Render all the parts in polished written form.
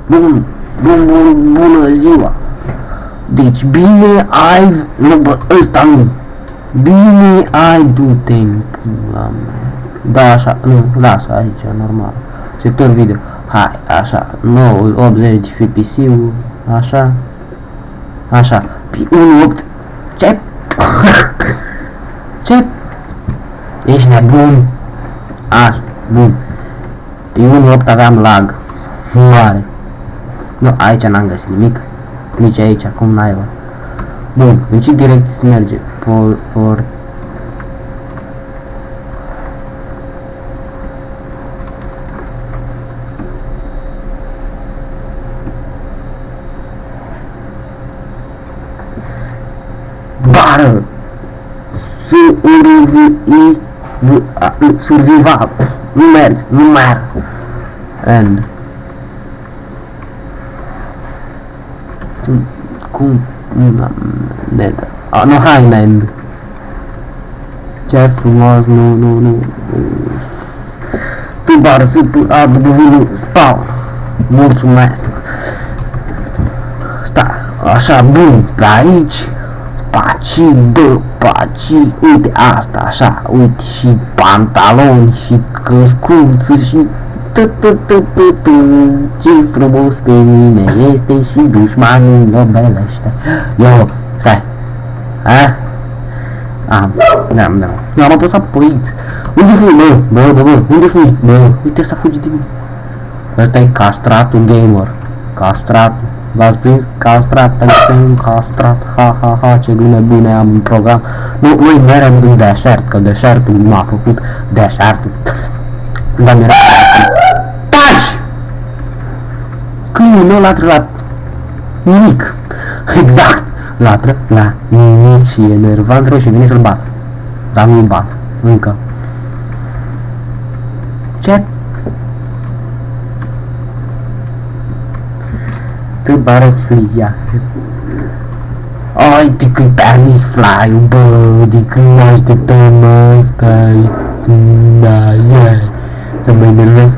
Bună ziua! Deci bine ai... Nu, bă, ăsta nu! Bine ai du-te în pula mea. Da, așa, nu, lasă aici, normal. Sector video. Hai, așa, 980 de FPS-ul, așa. Așa, pe 1.8. Ce? Ce? Ești nebun? Așa, bun. Pe 1.8 aveam lag. Mare. Nu, aici n-am găsit nimic. Nici aici, cum naiba. Bun, în ce direcție se merge? Bară! Survival! Nu merge, nu merg! End. Cum? Ned. Nu, hai, Ned. Ce frumos, nu. Tu bară, spawn. Mulțumesc. Stai, așa, bun, pe aici. Paci, bă, paci, uite asta, așa, uite și pantaloni și căscuță și ce frumos pe mine este și dușmanul iubește. Eu, stai, da. Eu am apăsat pe aici. Unde fugi, bă, unde fugi, bă, uite ăsta fugi de mine. Ăsta e castratul gamer, castratul. V-ați prins? Castrat, un castrat, ha, ce glume bune am în program. Noi merem în deșert, că deșertul m-a făcut deșertul. Dar mi-era... Taci! Câinul meu latră la... nimic. Exact, latră la nimic și e enervant rău și vine să-l bat. Dar nu-l bat, încă. Ce? Tu bară flia. Ai, de când permis fly-ul, bă, de când așteptăm asta-i... Da, yeah. Nu mă enervesc.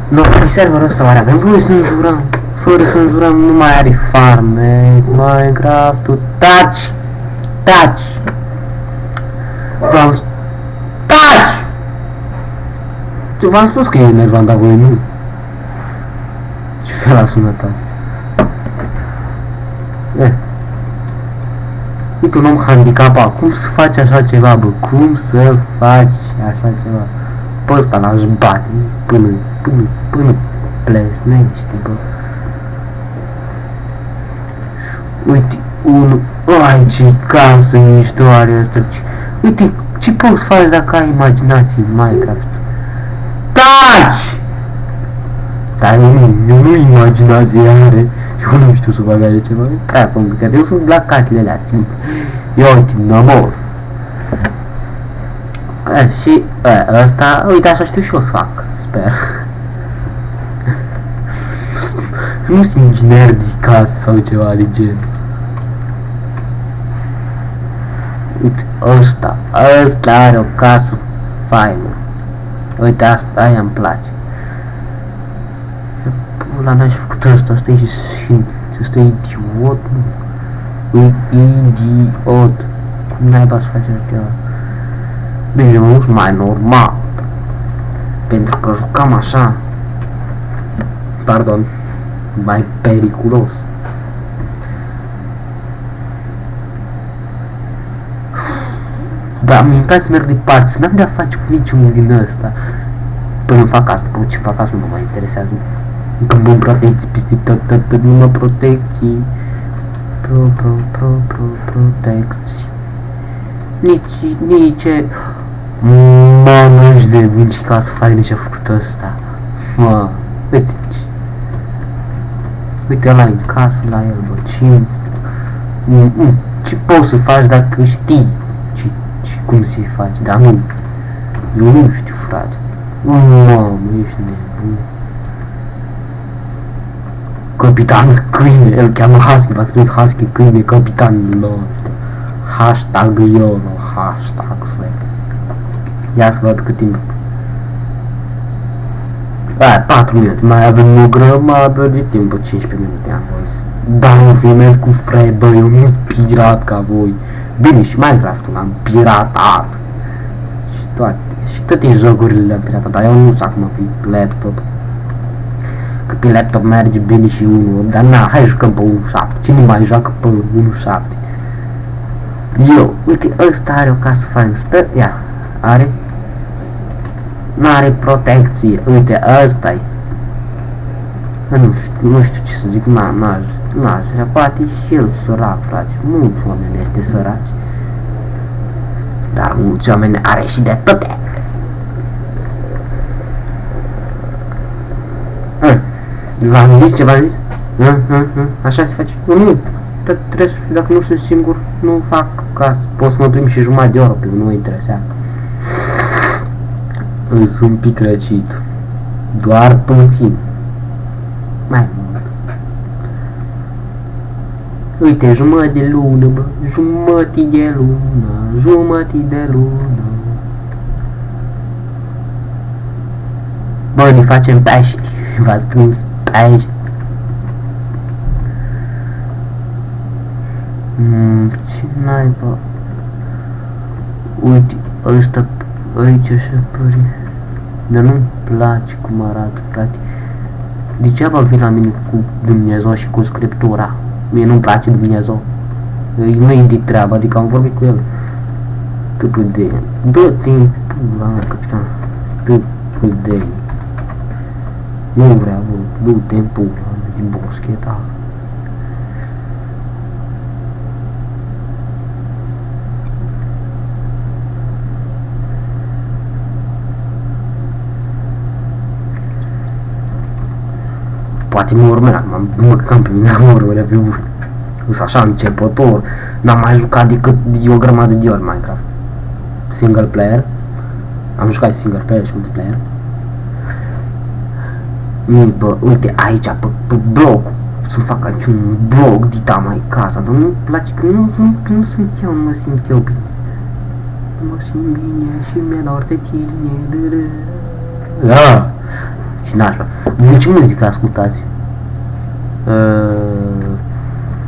Nu, pe serverul ăsta oare avem voie să înjurăm? Fără să înjurăm nu mai are farme. Minecraft-ul... Taci! V-am spus... Taci! V-am spus că e enervant, dar voi nu. Ce fel a sunat asta? Uite un om handicapat, cum să faci așa ceva, bă? Cum să faci așa ceva? Pe ăsta l-aș bate până plesnește, bă. Uite, unul... Ai, ce casă mișto are ăsta. Uite, ce poți faci dacă ai imaginație în Minecraft? Taci! Dar eu nu imaginație are. Eu nu știu să fac așa ceva. Crap, că eu sunt la casele alea simple. Eu uite, n-amor. Și ăsta, uite, așa știu și eu să fac, sper. Nu sunt inginer de casă sau ceva de gen. Uite, ăsta are o casă faină. Uite, asta, aia îmi place. Pula n-aș făcut ăsta e idiot, nu? E idiot. Cum n-aiba să faci așa ceva? Bine, eu nu sunt mai normal. Pentru că jucam așa. Pardon. Mai periculos. Da, mi-mi place să merg departe, n-am de-a face cu niciunul din ăsta. Până fac asta, după ce fac asta nu mă mai interesează. Încă bun protecții peste tot, numai protecții. Protecții. Nici... Mamă, ești de bun și casă faină ce-a făcut ăsta. Mă, uite. Uite ăla în casă la el, bă, ce poți să faci dacă știi cum să-i faci, dar nu. Eu nu știu, frate. Mamă, ești nebun. Capitan câine, el cheamă Husky, v-a scris Husky câine, capitanul lor. Hashtag YOLO, hashtag swag. Ia să văd cât timp. Aia, 4 minute, mai avem o grămadă de timp, 15 minute am voie. Da, eu filmez cu Fred, bă, eu nu-s pirat ca voi. Bine, și Minecraft-ul l-am piratat. Și toate, și toate jocurile le-am piratat, dar eu nu sunt acum pe laptop. Că pe laptop merge bine și 1, dar na, hai jucăm pe 1.7, cine mai joacă pe 1.7? Eu, uite, ăsta are o casă faină, sper, ia, are? N-are protecție, uite, ăsta-i. Nu știu ce să zic, n-aș, poate și el sărac, frate, mulți oameni este săraci. Dar mulți oameni are și de toate. V-am zis ce v-am zis? Așa se face? Nu, trebuie să, dacă nu sunt singur, nu fac casă. Pot să mă prim și jumătate de oră, că nu mă interesează. Îs un pic răcit. Doar puțin. Mai mult. Uite, jumătate de lună, bă. Jumătate de lună. Jumătate de lună. Bă, ne facem pești. V-ați prins pești. Ce naiba. Uite, ăsta aici așa pare. Dar nu-mi place cum arată, frate. Degeaba vin la mine cu Dumnezeu și cu Scriptura. Mie nu-mi place Dumnezeu. Nu-i de treabă, adică am vorbit cu el. Tâpul de el. Dă timp, la mea, capitan. Tâpul de el. Nu vreau, bă, du timpul la mea din boscheta. Poate mă urmărea, mă cam pe mine, mă urmărea pe bun. Îs așa începător, n-am mai jucat decât o grămadă de ori Minecraft. Single player. Am jucat single player și multiplayer. Bă, uite, aici, pe blog, să-mi fac aici un blog dita mai casa, dar nu-mi place că nu sunt eu, nu mă simt eu bine. Nu mă simt bine și mi-e dor de tine. Da! Și n-aș vrea. De ce muzică ascultați?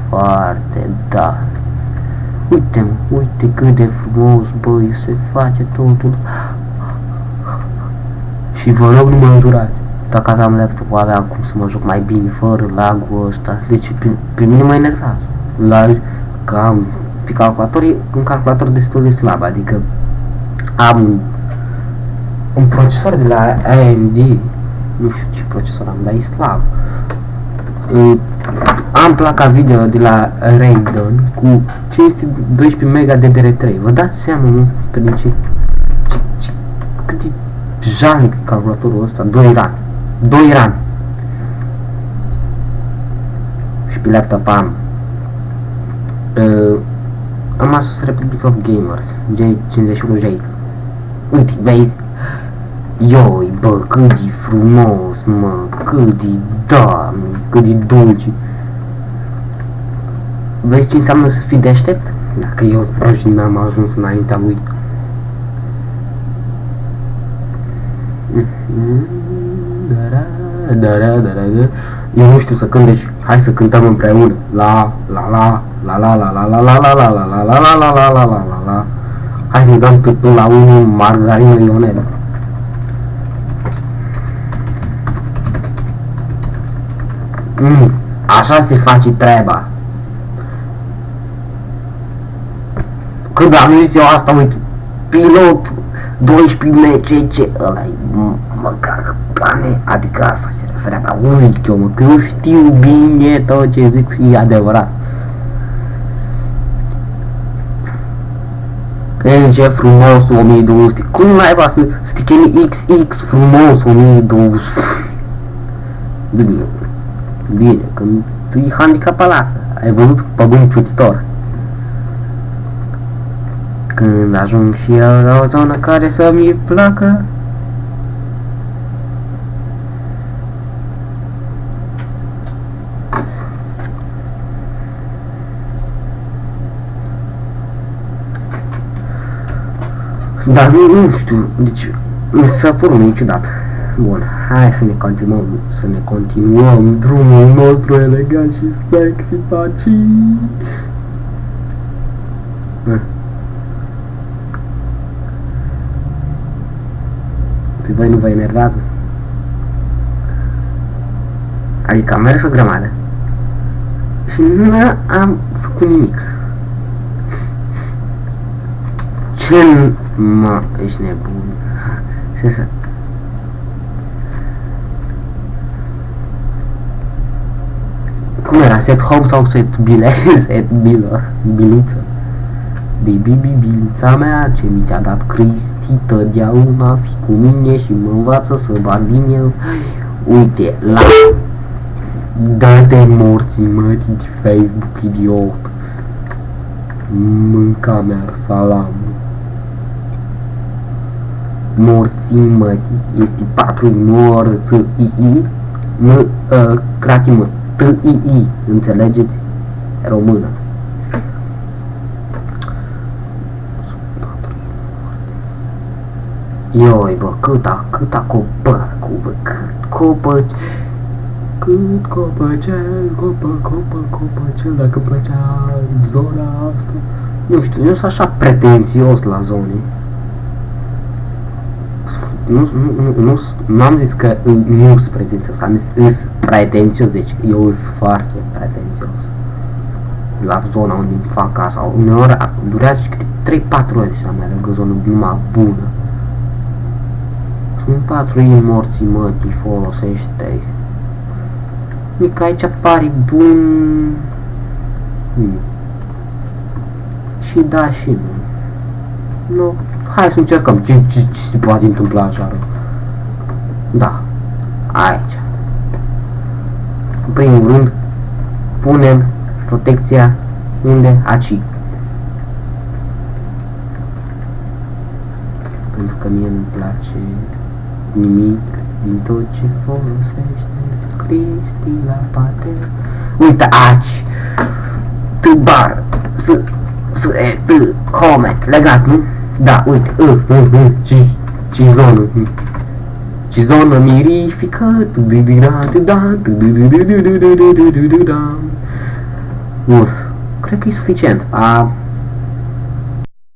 Foarte, da. Uite-mă, uite cât de frumos, băi, se face totul. Și vă rog, nu mă înjurați. Dacă aveam laptop, aveam cum să mă joc mai bine, fără lag-ul ăsta. Deci, pe mine mă enervează. Că am pe calculator, e un calculator destul de slab, adică am un procesor de la AMD. Nu știu ce procesor am, dar e slab. Am placa video de la Radeon cu 512 MB DDR3. Vă dați seama, nu? Prin cât de jalnic e calculatorul ăsta? 2 RAM. 2 RAM. Și pe laptop am Asus Republic of Gamers G51GX. Uite, vezi? Ioi, bă, cât de frumos, mă, cât de doamne, cât de dulce. Vezi ce înseamnă să fii deștept? Dacă eu sprăși n-am ajuns înaintea lui. Eu nu știu să cânt, deci hai să cântăm împreună. La la la la la la la la la la la la la la la la la la la la. Hai să dăm cât până la 1 margarină ionelă. Așa se face treaba. Când am zis eu asta, uite, pilot 12 MCC, ăla-i măcar plane, adică asta se referea, dar nu zic eu, mă, că eu știu bine tot ce zic și e adevărat. Ei, ce frumos 1200, cum naiba să te chemi XX frumos 1200? Bine, când e handicapat, lasă, ai văzut pe bun plutitor. Când ajung și eu la o zonă care să-mi placă, dar nu știu, deci mi s-a părut niciodată. Bun, hai să ne continuăm drumul nostru elegant și sexy, paci. Pe voi nu vă enervează? Adică am mers o grămadă și nu am făcut nimic. Ce mă, ești nebun? Să cum era? Set home sau set bile? Set bilă, biluță. Biluța mea, ce mi-a dat Cristi, totdeauna fi cu mine și mă învață să bat bine. Uite, la... Dă-te morții, mătii, de Facebook, idiot. Mânca mea salam. Morții, mătii, este 4 nu ți-i, nu, cratimă, t-i-i, înțelegeți? Română. Ioi, bă, câta copăcu, bă, cât copăcel, dacă plăcea zona asta. Nu știu, eu sunt așa pretențios la zone. Nu am zis că nu sunt pretențios, am zis îs pretențios, deci eu sunt foarte pretențios. La zona unde îmi fac casa, uneori durează și câte 3-4 ore să mai aleg o zonă numai bună. Sunt 4 morții, mătii, folosește. Mică aici pare bun. Și da și nu. Nu. Hai să încercăm ce se poate întâmpla așa rău. Da. Aici. În primul rând punem protecția unde? Aici. Pentru că mie nu-mi place nimic din tot ce folosește Cristi la pater. Uite aici. T-bar. Comet. Legat, nu? Da, uite. Și zonă. Și zonă mirifică. Bun. Cred că e suficient.